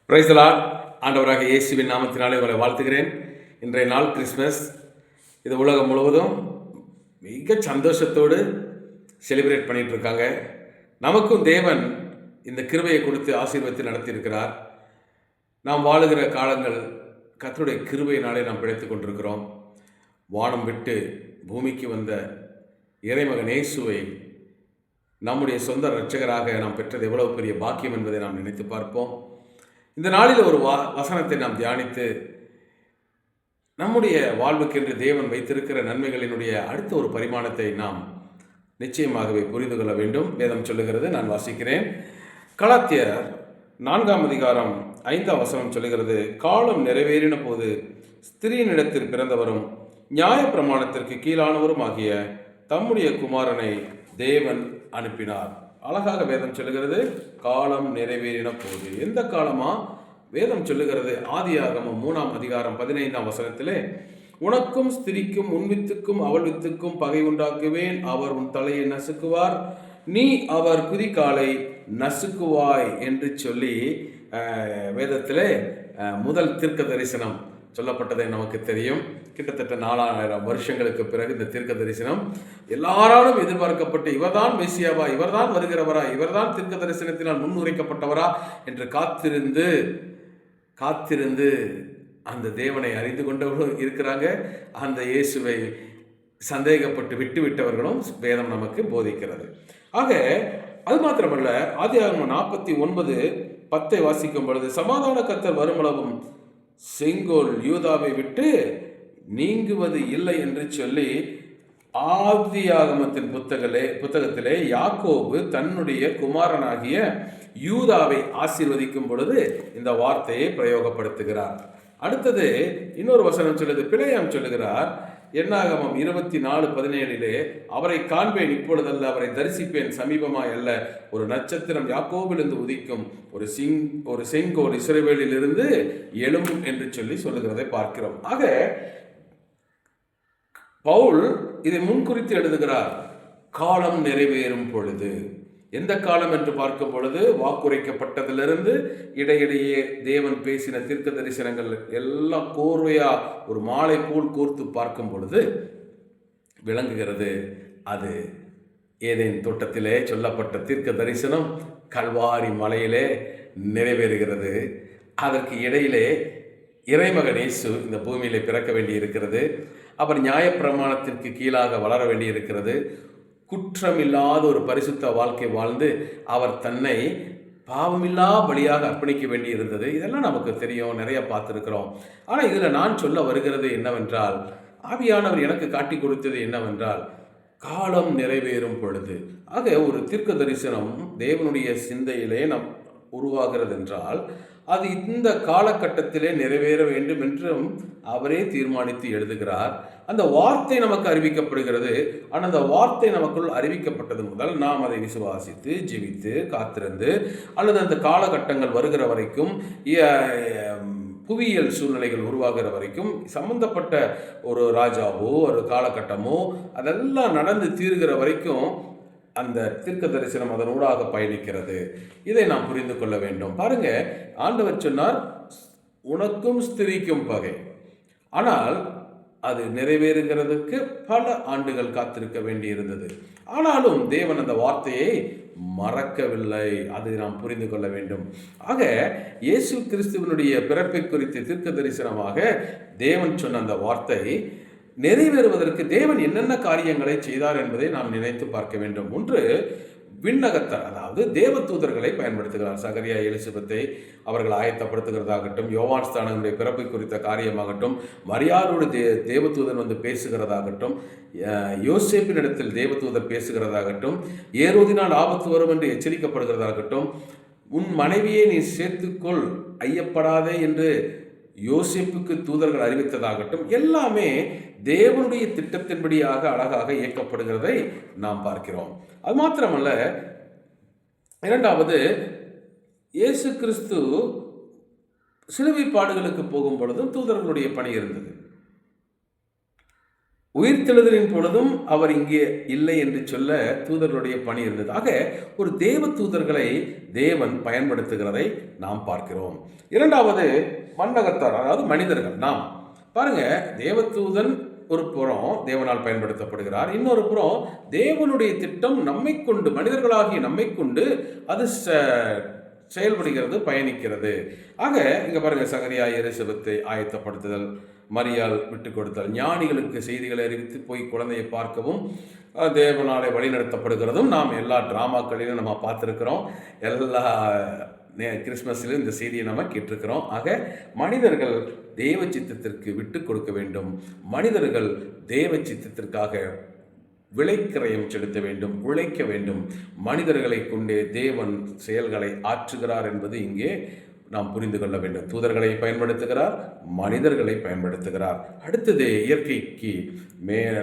Praise the Lord. ஆண்டவராக இயேசுவின் நாமத்தினாலே உங்களை வாழ்த்துகிறேன். இன்றைய நாள் கிறிஸ்மஸ். இது உலகம் முழுவதும் மிக சந்தோஷத்தோடு செலிப்ரேட் பண்ணிட்டு இருக்காங்க. நமக்கும் தேவன் இந்த கிருபையை கொடுத்து ஆசீர்வதித்து நடத்தியிருக்கிறார். நாம் வாழுகிற காலங்கள் கர்த்தருடைய கிருபையினாலே நாம் பிழைத்து கொண்டிருக்கிறோம். வானம் விட்டு பூமிக்கு வந்த இறைமகன் இயேசுவை நம்முடைய சொந்த இரட்சகராக நாம் பெற்றது எவ்வளவு பெரிய பாக்கியம் என்பதை நாம் நினைத்து பார்ப்போம். இந்த நாளில் ஒரு வசனத்தை நாம் தியானித்து நம்முடைய வாழ்வுக்கென்று தேவன் வைத்திருக்கிற நன்மைகளினுடைய அடுத்த ஒரு பரிமாணத்தை நாம் நிச்சயமாகவே புரிந்து கொள்ள வேண்டும். வேதம் சொல்லுகிறது, நான் வாசிக்கிறேன். கலாத்தியர் 4ஆம் அதிகாரம் 5ஆம் வசனம் சொல்லுகிறது, காலம் நிறைவேறின போது ஸ்திரீனிடத்தில் பிறந்தவரும் நியாய பிரமாணத்திற்கு கீழானவரும் ஆகிய தம்முடைய குமாரனை தேவன் அனுப்பினார். அழகாக வேதம் சொல்லுகிறது, காலம் நிறைவேறின போது. எந்த காலமா? வேதம் சொல்லுகிறது ஆதியாகமம் 3ஆம் அதிகாரம் 15ஆம் வசனத்திலே, உனக்கும் ஸ்திரிக்கும் உன் வித்துக்கும் அவள் வித்துக்கும் பகை உண்டாக்குவேன், அவர் உன் தலையை நசுக்குவார், நீ அவர் குதிகாலை நசுக்குவாய் என்று சொல்லி வேதத்திலே முதல் தீர்க்க தரிசனம் சொல்லப்பட்டதை நமக்கு தெரியும். கிட்டத்தட்ட 4000 வருஷங்களுக்கு பிறகு இந்த தீர்க்க தரிசனம் எல்லாராலும் எதிர்பார்க்கப்பட்டு, இவர்தான் மெசியாவா, இவர்தான் வருகிறவரா, இவர்தான் தீர்க்க தரிசனத்தினால் முன்னுரைக்கப்பட்டவரா என்று காத்திருந்து அந்த தேவனை அறிந்து கொண்டவர்களும் இருக்கிறாங்க. அந்த இயேசுவை சந்தேகப்பட்டு விட்டுவிட்டவர்களும் வேதம் நமக்கு போதிக்கிறது. ஆக அது மாத்திரமல்ல, ஆதியாகமம் 49:10 வாசிக்கும் பொழுது, சமாதான கர்த்தர் வருமளவும் செங்கோல் யூதாவை விட்டு நீங்குவது இல்லை என்று சொல்லி ஆதியாகமத்தின் புத்தகத்திலே யாக்கோபு தன்னுடைய குமாரனாகிய யூதாவை ஆசீர்வதிக்கும் பொழுது இந்த வார்த்தையை பிரயோகப்படுத்துகிறார். அடுத்தது இன்னொரு வசனம் சொல்லுது, பிழையாம் சொல்லுகிறார். என்னாகமம் 24:17 அவரை காண்பேன் இப்பொழுதல்ல, அவரை தரிசிப்பேன் சமீபமாய் அல்ல, ஒரு நட்சத்திரம் யாக்கோபிலிருந்து உதிக்கும், ஒரு செங்கோல் இஸ்ரவேலிலிருந்து எழும்பும் என்று சொல்லுகிறதை பார்க்கிறோம். ஆக பவுல் இதை முன்குறித்து எழுதுகிறார். காலம் நிறைவேறும் பொழுது, எந்த காலம் என்று பார்க்கும் பொழுது, வாக்குரைக்கப்பட்டதிலிருந்து இடையிடையே தேவன் பேசின தீர்க்க தரிசனங்கள் எல்லாம் கோர்வையா ஒரு மாலை போல் கோர்த்து பார்க்கும் பொழுது விளங்குகிறது. அது ஏதேன் தோட்டத்திலே சொல்லப்பட்ட தீர்க்க தரிசனம் கல்வாரி மலையிலே நிறைவேறுகிறது. அதற்கு இடையிலே இறைமகன் இயேசு இந்த பூமியிலே பிறக்க வேண்டி இருக்கிறது. அவர் நியாயப்பிரமாணத்திற்கு கீழாக வளர வேண்டி இருக்கிறது. குற்றமில்லாத ஒரு பரிசுத்த வாழ்க்கை வாழ்ந்து அவர் தன்னை பாவமில்லா பலியாக அர்ப்பணிக்க வேண்டி இருந்தது. இதெல்லாம் நமக்கு தெரியும், நிறைய பார்த்துருக்கிறோம். ஆனால் இதில் நான் சொல்ல வருகிறது என்னவென்றால், ஆவியானவர் எனக்கு காட்டி கொடுத்தது என்னவென்றால், காலம் நிறைவேறும் பொழுது. ஆக ஒரு தீர்க்க தரிசனம் தேவனுடைய சிந்தையிலே நம் உருவாகிறது என்றால், அது இந்த காலகட்டத்திலே நிறைவேற வேண்டும் என்றும் அவரே தீர்மானித்து எழுதுகிறார். அந்த வார்த்தை நமக்கு அறிவிக்கப்படுகிறது. ஆனால் அந்த வார்த்தை நமக்குள் அறிவிக்கப்பட்டது முதல் நாம் அதை விசுவாசித்து ஜெபித்து காத்திருந்து, அல்லது அந்த காலகட்டங்கள் வருகிற வரைக்கும், புவியியல் சூழ்நிலைகள் உருவாகிற வரைக்கும், சம்பந்தப்பட்ட ஒரு ராஜாவோ ஒரு காலகட்டமோ அதெல்லாம் நடந்து தீர்கிற வரைக்கும் அந்த தீர்க்க தரிசனம் அதனூடாக பயணிக்கிறது. இதை நாம் புரிந்து கொள்ள வேண்டும். பாருங்க, ஆண்டவர் சொன்னார், உனக்கும் ஸ்திரீக்கும் பகை. ஆனால் அது நிறைவேறுகிறதுக்கு பல ஆண்டுகள் காத்திருக்க வேண்டி இருந்தது. ஆனாலும் தேவன் அந்த வார்த்தையை மறக்கவில்லை. அதை நாம் புரிந்து கொள்ள வேண்டும். ஆக இயேசு கிறிஸ்துவனுடைய பிறப்பை குறித்து தீர்க்க தரிசனமாக தேவன் சொன்ன அந்த வார்த்தை நிறைவேறுவதற்கு தேவன் என்னென்ன காரியங்களை செய்தார் என்பதை நாம் நினைத்து பார்க்க வேண்டும். ஒன்று, விண்ணகத்தார், அதாவது தேவதூதர்களை பயன்படுத்துகிறார். சகரியா எலிசபெத்தை அவர்கள் ஆயத்தப்படுத்துகிறதாகட்டும், யோவான் ஸ்தானங்களுடைய பிறப்பை குறித்த காரியமாகட்டும், மரியாதோடு தேவதூதன் வந்து பேசுகிறதாகட்டும், யோசேப்பினிடத்தில் தேவதூதர் பேசுகிறதாகட்டும், ஏரோதினால் ஆபத்து வரும் என்று எச்சரிக்கப்படுகிறதாகட்டும், உன் மனைவியை நீ சேர்த்துக்கொள், ஐயப்படாதே என்று யோசேப்புக்கு தூதர்கள் அறிவித்ததாகட்டும், எல்லாமே தேவனுடைய திட்டத்தின்படியாக அழகாக இயக்கப்படுகிறதை நாம் பார்க்கிறோம். அது மாத்திரமல்ல, இரண்டாவது, இயேசு கிறிஸ்து சிலுவை பாடுகளுக்கு போகும் பொழுதும் தூதர்களுடைய பணி இருந்தது. உயிர்த்தெழுதலின் பொழுதும் அவர் இங்கே இல்லை என்று சொல்ல தூதர்களுடைய பணி இருந்தது. ஆக ஒரு தேவ தூதர்களை தேவன் பயன்படுத்துகிறதை நாம் பார்க்கிறோம். இரண்டாவது மண்ணகத்தார், அதாவது மனிதர்கள். நாம் பாருங்க, தேவதூதன் ஒரு புறம் தேவனால் பயன்படுத்தப்படுகிறார், இன்னொரு புறம் தேவனுடைய திட்டம் நம்மை கொண்டு, மனிதர்களாகிய நம்மை கொண்டு அது செயல்படுகிறது, பயணிக்கிறது. ஆக இங்க பாருங்க, சகரியா எலிசபெத்தை ஆயத்தப்படுத்துதல், மரியாள் விட்டு கொடுத்தல், ஞானிகளுக்கு செய்திகளை அறிவித்து போய் குழந்தையை பார்க்கவும் தேவனாலே வழிநடத்தப்படுகிறதும் நாம் எல்லா டிராமாக்களிலும் நம்ம பார்த்துருக்கிறோம். எல்லா கிறிஸ்மஸிலும் இந்த செய்தியை நம்ம கேட்டிருக்கிறோம். ஆக மனிதர்கள் தேவ சித்தத்திற்கு விட்டு கொடுக்க வேண்டும். மனிதர்கள் தேவ சித்தத்திற்காக விளைக்கிரயம் செலுத்த வேண்டும், உழைக்க வேண்டும். மனிதர்களை கொண்டே தேவன் செயல்களை ஆற்றுகிறார் என்பது இங்கே நாம் புரிந்து கொள்ள வேண்டும். தூதர்களை பயன்படுத்துகிறார், மனிதர்களை பயன்படுத்துகிறார். அடுத்தது இயற்கைக்கு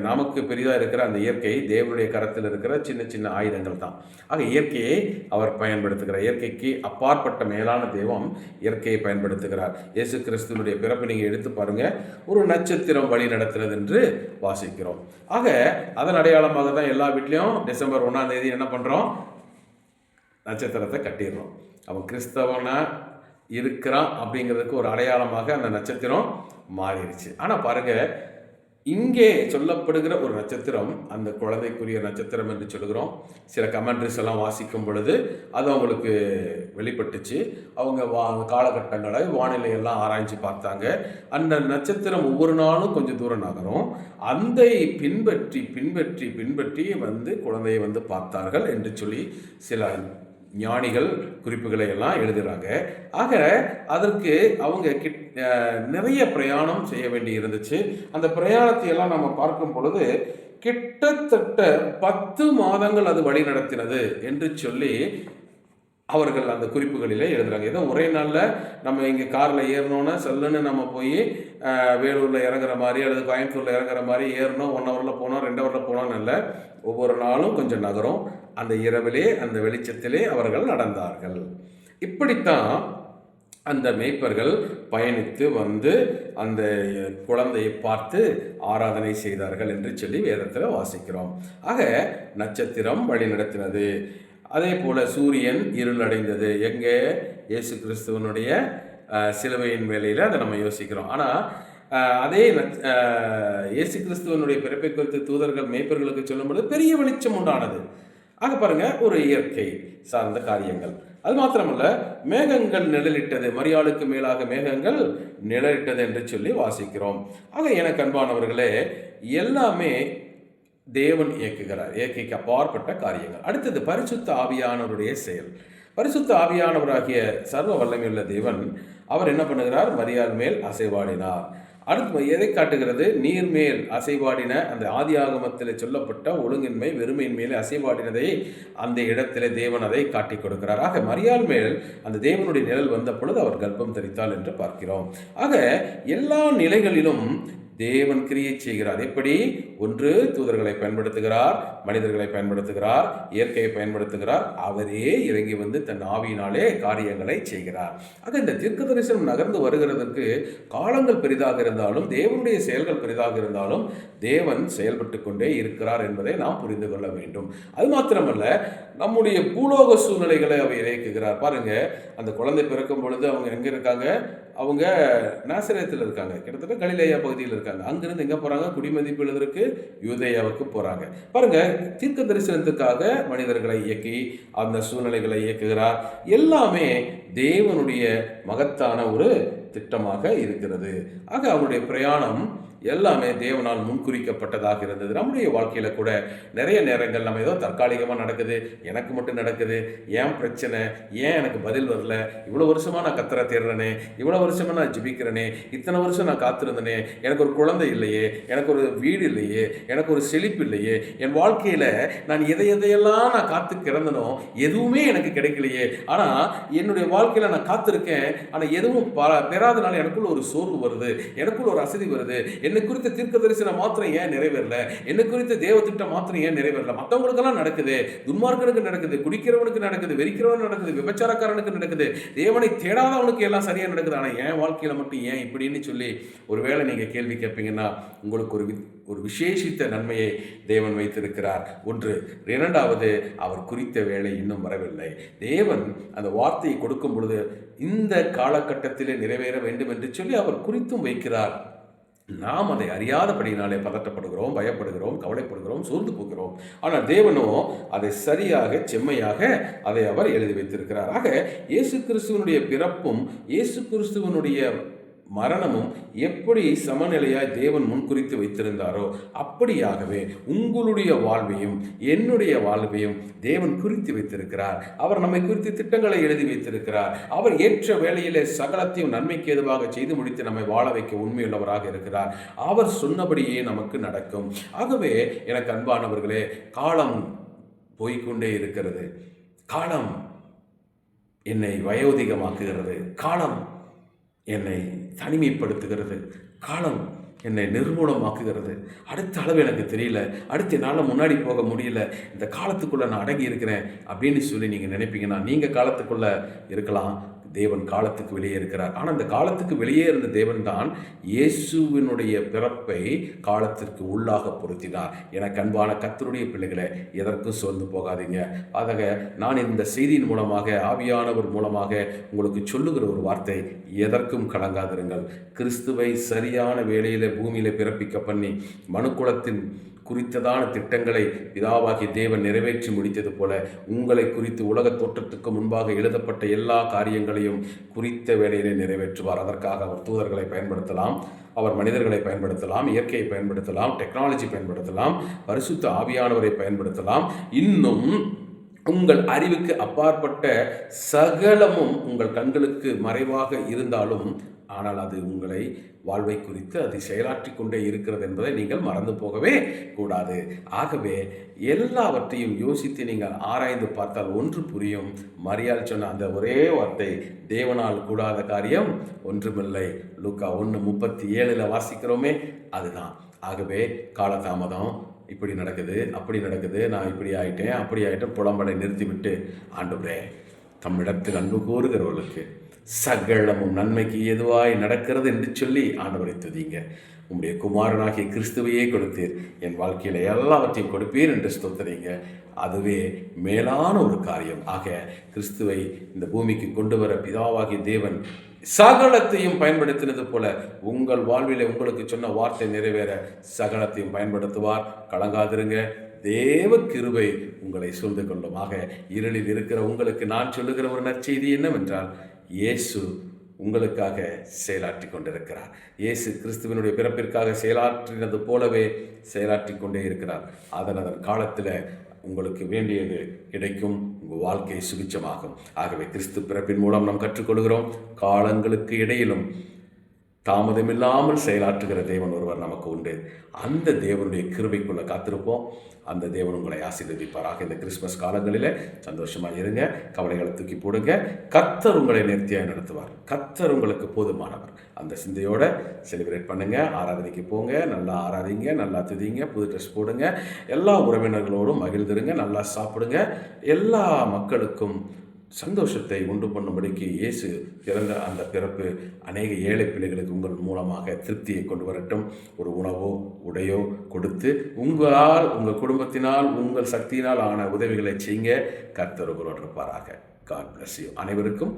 நமக்கு பெரிதாக இருக்கிற அந்த இயற்கை தேவனுடைய கரத்தில் இருக்கிற சின்ன சின்ன ஆயுதங்கள் தான். ஆக இயற்கையை அவர் பயன்படுத்துகிறார். இயற்கைக்கு அப்பாற்பட்ட மேலான தெய்வம் இயற்கையை பயன்படுத்துகிறார். இயேசு கிறிஸ்துவனுடைய பிறப்பு நீங்கள் எடுத்து பாருங்க, ஒரு நட்சத்திரம் வழி நடத்துறது என்று வாசிக்கிறோம். ஆக அதன் அடையாளமாக தான் எல்லா வீட்லையும் டிசம்பர் 1ஆம் தேதி என்ன பண்ணுறோம், நட்சத்திரத்தை கட்டிடுறோம். அவன் கிறிஸ்தவனா இருக்கிறான் அப்படிங்கிறதுக்கு ஒரு அடையாளமாக அந்த நட்சத்திரம் மாறிடுச்சு. ஆனால் பாருங்க, இங்கே சொல்லப்படுகிற ஒரு நட்சத்திரம் அந்த குழந்தைக்குரிய நட்சத்திரம் என்று சொல்லுகிறோம். சில கமெண்ட்ரிஸ் எல்லாம் வாசிக்கும் பொழுது அது அவங்களுக்கு வெளிப்பட்டுச்சு. அவங்க காலகட்டங்களை வானிலையெல்லாம் ஆராய்ச்சி பார்த்தாங்க. அந்த நட்சத்திரம் ஒவ்வொரு நாளும் கொஞ்சம் தூரம் நகரும். அந்த பின்பற்றி பின்பற்றி பின்பற்றி வந்து குழந்தையை வந்து பார்த்தார்கள் என்று சொல்லி சில ஞானிகள் குறிப்புகளை எல்லாம் எழுதுகிறாங்க. ஆக அதற்கு அவங்க நிறைய பிரயாணம் செய்ய வேண்டி இருந்துச்சு. அந்த பிரயாணத்தை எல்லாம் நம்ம பார்க்கும் பொழுது கிட்டத்தட்ட 10 மாதங்கள் அது வழி நடத்தினது என்று சொல்லி அவர்கள் அந்த குறிப்புகளிலே எழுதுறாங்க. ஏதோ ஒரே நாளில் நம்ம இங்கே காரில் ஏறணும்னா செல்லுன்னு நம்ம போய் வேலூரில் இறங்குற மாதிரி அல்லது கோயம்புத்தூரில் இறங்குற மாதிரி ஏறணும், 1 ஹவரில் போனோம், 2 ஹவரில் போனோம்னு இல்லை. ஒவ்வொரு நாளும் கொஞ்சம் நகரும். அந்த இரவிலே அந்த வெளிச்சத்திலே அவர்கள் நடந்தார்கள். இப்படித்தான் அந்த மேய்ப்பர்கள் பயணித்து வந்து அந்த குழந்தையை பார்த்து ஆராதனை செய்தார்கள் என்று சொல்லி வேதத்தில் வாசிக்கிறோம். ஆக நட்சத்திரம் வழி நடத்தினது. அதே போல சூரியன் இருள் அடைந்தது. எங்கே? இயேசு கிறிஸ்துவனுடைய சிலுவையின் வேலையில் அதை நம்ம யோசிக்கிறோம். ஆனால் அதே இயேசு கிறிஸ்துவனுடைய பிறப்பை குறித்து தூதர்கள் மேய்ப்பர்களுக்கு சொல்லும்போது பெரிய வெளிச்சம் உண்டானது. ஆக பாருங்க, ஒரு இயற்கை சார்ந்த காரியங்கள். அது மாத்திரமல்ல, மேகங்கள் நிழலிட்டது, மரியாளுக்கு மேலாக மேகங்கள் நிழலிட்டது என்று சொல்லி வாசிக்கிறோம். ஆக எனக்கு அன்பானவர்களே, எல்லாமே தேவன் இயக்குகிறார், இயற்கைக்கு அப்பாற்பட்ட காரியங்கள். அடுத்தது பரிசுத்த ஆவியானவருடைய செயல். பரிசுத்த ஆவியானவராகிய சர்வ வல்லமையுள்ள தேவன் அவர் என்ன பண்ணுகிறார்? மரியாள் மேல் அசைவாடினார். அடுத்து எதை காட்டுகிறது? நீர் மேல் அசைவாடின அந்த ஆதி ஆகமத்தில் சொல்லப்பட்ட ஒழுங்கின்மை வெறுமையின் மேலே அசைவாடினதை அந்த இடத்துல தேவன் அதை காட்டி கொடுக்கிறார். ஆக மரியாள் மேல் அந்த தேவனுடைய நிழல் வந்த பொழுது அவர் கர்ப்பம் தரித்தாள் என்று பார்க்கிறோம். ஆக எல்லா நிலைகளிலும் தேவன் கிரியை செய்கிறார். எப்படி? ஒன்று, தூதர்களை பயன்படுத்துகிறார், மனிதர்களை பயன்படுத்துகிறார், இயற்கையை பயன்படுத்துகிறார். அவரே இறங்கி வந்து தன் ஆவியினாலே காரியங்களை செய்கிறார். ஆக இந்த தீர்க்க தரிசனம் நகர்ந்து வருகிறதற்கு காலங்கள் பெரிதாக இருந்தாலும், தேவனுடைய செயல்கள் பெரிதாக இருந்தாலும், தேவன் செயல்பட்டு கொண்டே இருக்கிறார் என்பதை நாம் புரிந்து கொள்ள வேண்டும். அது மாத்திரமல்ல, நம்முடைய பூலோக சூழ்நிலைகளை அவர் இயக்குகிறார். பாருங்க, அந்த குழந்தை பிறக்கும் பொழுது அவங்க எங்க இருக்காங்க? அவங்க நாசரேத்தில் இருக்காங்க, கிட்டத்தட்ட கலிலேயா பகுதியில் இருக்காங்க. அங்கிருந்து எங்கே போகிறாங்க? குடிமதிப்பு எழுதுறதுக்கு யூதேயாவுக்கு போகிறாங்க. பாருங்க, தீர்க்க தரிசனத்துக்காக மனிதர்களை இயக்கி அந்த சூழ்நிலைகளை இயக்குகிறார். எல்லாமே தேவனுடைய மகத்தான ஒரு திட்டமாக இருக்கிறது. ஆக அவருடைய பிரயாணம் எல்லாமே தேவனால் முன்குறிக்கப்பட்டதாக இருந்தது. நம்முடைய வாழ்க்கையில் கூட நிறைய நேரங்கள் நம்ம ஏதோ தற்காலிகமாக நடக்குது, எனக்கு மட்டும் நடக்குது, ஏன் பிரச்சனை, ஏன் எனக்கு பதில் வரல, இவ்வளோ வருஷமாக நான் கத்தரை தேடுறேனே, இவ்வளோ வருஷமாக நான் ஜிபிக்கிறேனே, இத்தனை வருஷம் நான் காத்திருந்தேனே, எனக்கு ஒரு குழந்தை இல்லையே, எனக்கு ஒரு வீடு இல்லையே, எனக்கு ஒரு செழிப்பு இல்லையே, என் வாழ்க்கையில் நான் எதையெல்லாம் நான் காத்து கிடந்தனோ எதுவுமே எனக்கு கிடைக்கலையே, ஆனால் என்னுடைய வாழ்க்கையில் நான் காத்திருக்கேன், ஆனால் எதுவும் பெறாதனால எனக்குள்ள ஒரு சோர்வு வருது, எனக்குள்ள ஒரு அசதி வருது. என்னை குறித்த தீர்க்க தரிசனம் மாத்திரம் ஏன் நிறைவேறல, என்னை குறித்த தேவ திட்டம் மாத்திரம் ஏன் நிறைவேறல? மற்றவங்களுக்கெல்லாம் நடக்குது, துன்மார்க்கனுக்கு நடக்குது, குடிக்கிறவனுக்கு நடக்குது, வெறிக்கிறவனுக்கு நடக்குது, விபச்சாரக்காரனுக்கு நடக்குது, தேவனை தேடாதவனுக்கு எல்லாம் சரியா நடக்குது, ஆனால் என் வாழ்க்கையில மட்டும் ஏன் இப்படின்னு சொல்லி ஒருவேளை நீங்க கேள்வி கேட்பீங்கன்னா உங்களுக்கு ஒரு விசேஷித்த நன்மையை தேவன் வைத்திருக்கிறார். ஒன்று. இரண்டாவது, அவர் குறித்த வேளை இன்னும் வரவில்லை. தேவன் அந்த வார்த்தையை கொடுக்கும் பொழுது இந்த காலகட்டத்திலே நிறைவேற வேண்டும் என்று சொல்லி அவர் குறித்தும் வைக்கிறார். நாம் அதை அறியாதபடியினாலே பதட்டப்படுகிறோம், பயப்படுகிறோம், கவலைப்படுகிறோம், சோர்ந்து போகிறோம். ஆனால் தேவனோ அதை சரியாக செம்மையாக அதை அவர் எழுதி வைத்திருக்கிறார். ஆக இயேசு கிறிஸ்துவனுடைய பிறப்பும் இயேசு கிறிஸ்துவனுடைய மரணமும் எப்படி சமநிலையாய் தேவன் முன்குறித்து வைத்திருந்தாரோ அப்படியாகவே உங்களுடைய வாழ்வையும் என்னுடைய வாழ்வையும் தேவன் குறித்து வைத்திருக்கிறார். அவர் நம்மை குறித்து திட்டங்களை எழுதி வைத்திருக்கிறார். அவர் ஏற்ற வேளையிலே சகலத்தையும் நன்மைக்கு ஏதுவாக செய்து முடித்து நம்மை வாழ வைக்க உண்மையுள்ளவராக இருக்கிறார். அவர் சொன்னபடியே நமக்கு நடக்கும். ஆகவே எனக்கு அன்பானவர்களே, காலம் போய்கொண்டே இருக்கிறது. காலம் என்னை வயோதிகமாக்குகிறது. காலம் என்னை தனிமைப்படுத்துகிறது. காலம் என்னை நிர்மூலமாக்குகிறது. அடுத்த அளவு எனக்கு தெரியல, அடுத்த என்னால் முன்னாடி போக முடியல, இந்த காலத்துக்குள்ளே நான் அடங்கி இருக்கிறேன் அப்படின்னு சொல்லி நீங்கள் நினைப்பீங்கன்னா நீங்கள் காலத்துக்குள்ளே இருக்கலாம். தேவன் காலத்துக்கு வெளியே இருக்கிறார். ஆனால் அந்த காலத்துக்கு வெளியே இருந்த தேவன் தான் இயேசுவினுடைய பிறப்பை காலத்திற்கு உள்ளாக பொருத்தினார். எனக்கு அன்பான கர்த்தருடைய பிள்ளைகளை, எதற்கும் சோர்ந்து போகாதீங்க. ஆக நான் இந்த செய்தியின் மூலமாக, ஆவியானவர் மூலமாக உங்களுக்கு சொல்லுகிற ஒரு வார்த்தை, எதற்கும் கலங்காதிருங்கள். கிறிஸ்துவை சரியான வேளையிலே பூமியிலே பிறப்பிக்க பண்ணி மனுக்குலத்தின் குறித்ததான திட்டங்களை பிதாவாகிய தேவன் நிறைவேற்றி முடித்தது போல உங்களை குறித்து உலக தோற்றத்துக்கு முன்பாக எழுதப்பட்ட எல்லா காரியங்களையும் குறித்த வேளையிலே நிறைவேற்றுவார். அதற்காக அவர் தூதர்களை பயன்படுத்தலாம், அவர் மனிதர்களை பயன்படுத்தலாம், இயற்கையை பயன்படுத்தலாம், டெக்னாலஜி பயன்படுத்தலாம், பரிசுத்த ஆவியானவரை பயன்படுத்தலாம். இன்னும் உங்கள் அறிவுக்கு அப்பாற்பட்ட சகலமும் உங்கள் கண்களுக்கு மறைவாக இருந்தாலும், ஆனால் அது உங்களை வாழ்வை குறித்து அது செயலாற்றி கொண்டே இருக்கிறது என்பதை நீங்கள் மறந்து போகவே கூடாது. ஆகவே எல்லாவற்றையும் யோசித்து நீங்கள் ஆராய்ந்து பார்த்தால் ஒன்று புரியும். மரியாள் சொன்ன அந்த ஒரே வார்த்தை, தேவனால் கூடாத காரியம் ஒன்றுமில்லை. லூக்கா 1:37 வாசிக்கிறோமே, அதுதான். ஆகவே காலதாமதம், இப்படி நடக்குது, அப்படி நடக்குது, நான் இப்படி ஆயிட்டேன், அப்படி ஆயிட்டேன், புலம்பலை நிறுத்திவிட்டு, ஆண்டவரே தம்மிடத்தில் அன்பு கூறுகிறவர்களுக்கு சகலமும் நன்மைக்கு எதுவாய் நடக்கிறது என்று சொல்லி ஆண்டவரை துதிங்க. உம்முடைய குமாரனாகிய கிறிஸ்துவையே கொடுத்தீர், என் வாழ்க்கையில் எல்லாவற்றையும் கொடுப்பீர் என்று ஸ்தோத்திரீங்க. அதுவே மேலான ஒரு காரியம். ஆக கிறிஸ்துவை இந்த பூமிக்கு கொண்டு வர பிதாவாகிய தேவன் சகலத்தையும் பயன்படுத்தினது போல உங்கள் வாழ்விலே உங்களுக்கு சொன்ன வார்த்தை நிறைவேற சகலத்தையும் பயன்படுத்துவார். கலங்காதிருங்க. தேவ கிருபை உங்களை சூழ்ந்து கொள்ளும். ஆக இருளில் இருக்கிற உங்களுக்கு நான் சொல்லுகிற ஒரு நற்செய்தி என்னவென்றால், இயேசு உங்களுக்காக செயலாற்றி கொண்டிருக்கிறார். இயேசு கிறிஸ்துவனுடைய பிறப்பிற்காக செயலாற்றினது போலவே செயலாற்றி கொண்டே இருக்கிறார். அதன் காலத்தில் உங்களுக்கு வேண்டியது கிடைக்கும், உங்கள் வாழ்க்கை சுபிச்சமாகும். ஆகவே கிறிஸ்து பிறப்பின் மூலம் நாம் கற்றுக்கொள்கிறோம், காலங்களுக்கு இடையிலும் தாமதமில்லாமல் செயலாற்றுகிற தேவன் ஒருவர் நமக்கு உண்டு. அந்த தேவனுடைய கிருபைக்குள்ளே காத்திருப்போம். அந்த தேவன் உங்களை ஆசீர்வதிப்பாராக. இந்த கிறிஸ்மஸ் காலங்களில் சந்தோஷமாக இருங்க, கவலைகளை தூக்கி போடுங்க. கர்த்தர் உங்களை நேர்த்தியாக நடத்துவார். கர்த்தர் உங்களுக்கு போதுமானவர். அந்த சிந்தையோடு செலிப்ரேட் பண்ணுங்கள். ஆராதனைக்கு போங்க, நல்லா ஆராதிங்க, நல்லா துதிங்க, புது ட்ரெஸ் போடுங்க, எல்லா உறவினர்களோடும் மகிழ்ந்துருங்க, நல்லா சாப்பிடுங்க. எல்லா மக்களுக்கும் சந்தோஷத்தை உண்டு பண்ணும்படிக்கு இயேசு பிறந்த அந்த பிறப்பு அநேக ஏழை பிள்ளைகளுக்கு உங்கள் மூலமாக திருப்தியை கொண்டு வரட்டும். ஒரு உணவோ உடையோ கொடுத்து உங்களால், உங்கள் குடும்பத்தினால், உங்கள் சக்தியினால் ஆன உதவிகளை செய்யுங்க. கர்த்தர் உங்களோடு இருப்பாராக. God bless you. அனைவருக்கும்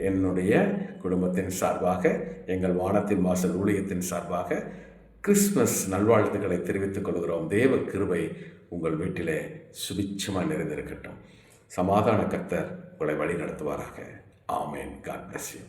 என்னுடைய குடும்பத்தின் சார்பாக, எங்கள் வானத்தின் வாசல் ஊழியத்தின் சார்பாக கிறிஸ்மஸ் நல்வாழ்த்துக்களை தெரிவித்துக் கொள்கிறோம். தேவ கிருபை உங்கள் வீட்டிலே சுபிட்சமாக நிறைந்திருக்கட்டும். சமாதான கர்த்தர் உங்களை வழி நடத்துவாராக. ஆமென். God bless you.